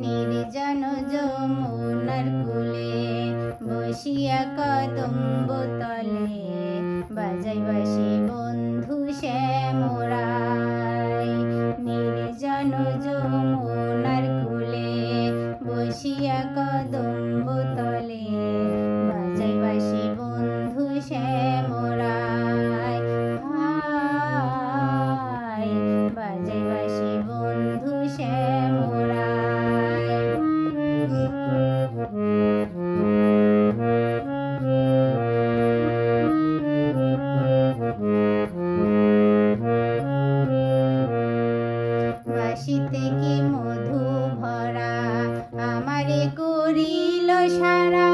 নির্জন যমুনার কূলে বসিয়া কদম্ব তলে বাজাই বাঁশি বন্ধু শ্যামরায়। নির্জন যমুনার কূলে বসিয়া কদম্ব তলে বাজাই বাঁশি বন্ধু শ্যামরায়। হায় বাজাই বাঁশি বন্ধু শ্যামরায়। বাঁশিতে কি মধু ভরা আমারে করিল সারা,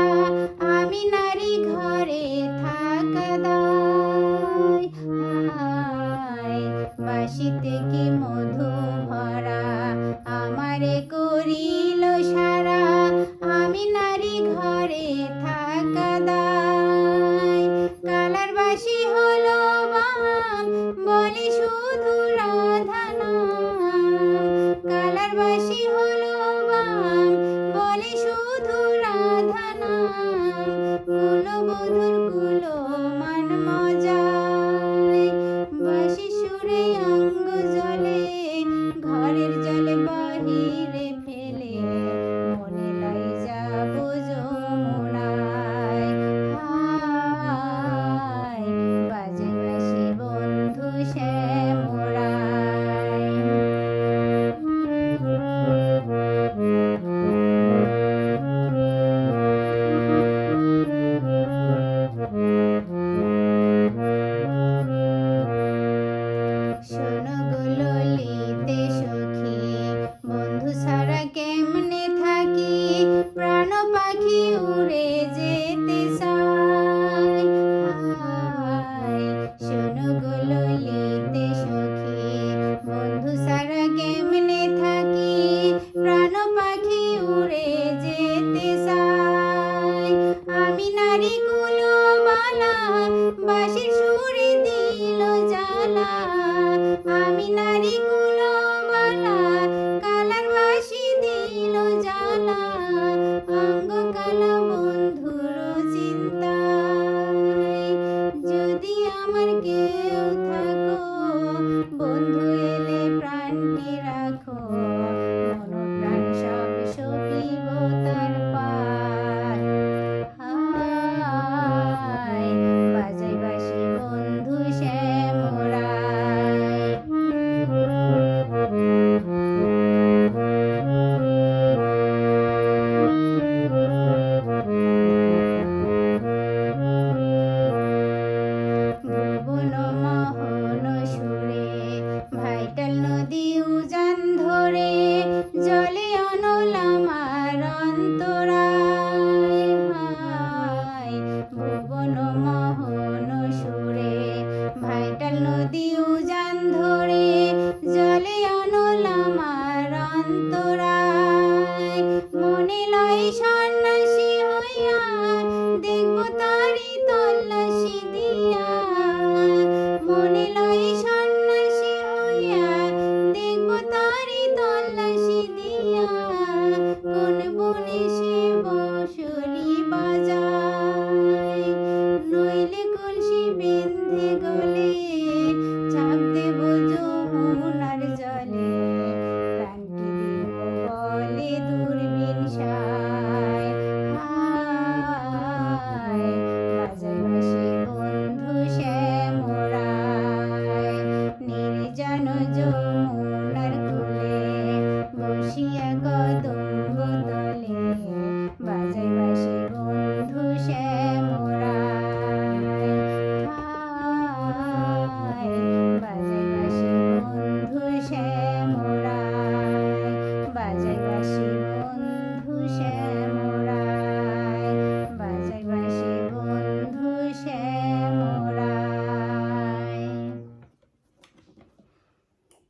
আমি নারী ঘরে থাকা দায়। হায় বাঁশিতে কি মধু ভরা আমারে করিল সারা, আমি নারী ঘরে থাকা দায়। কালার বাঁশি হলো বাম বলে শুধু রাধা নাম, কালার বাঁশি হলো বাম বলে শুধু রাধা নাম। কুলবধূর কুলো মান মজায়, বাঁশি সুরে অঙ্গ জলে ঘরের জলে বাহিরে ফেলে মনে লাই যাব যমুনায়। হায় বাজে বাঁশি বন্ধু শ্যামরায়। শোনো গো ললিতে সখী, বন্ধু ছাড়া কেমনে থাকি, প্রাণ পাখি উড়ে যেতে চায়। হায় শোনো গো ললিতে সখী, বন্ধু ছাড়া কেমনে থাকি, প্রাণ পাখি উড়ে যেতে চায়। আমি নারী কুলবালা বাঁশির সুরে দিল জ্বালা, আমি নারী কুলবালা কালার বাঁশি দিল জ্বালা। অঙ্গ কালা বন্ধুর চিন্তায় যদি আমার কেউ থাকো, বন্ধু এলে প্রাণটি রাখো, মন প্রাণ সব সপিব তার পায়। হায় বাজাই বাঁশি বন্ধু শ্যামরায়। ভুবন মোহন সুরে ভাইটাল নদী উজান ধরে জলে অনল আমার অন্তরায়। হায় ভুবন মোহন সুরে ভাইটাল নদী উজান ধরে জলে অনল আমার অন্তরায়। মনে লয় সন্ন্যাসী হইয়া দেখব তারি তল্লাশি দিয়া, মনে লয় সন্ন্যাসী হইয়া দেখব তারি তল্লাশি দিয়া। কোন বনে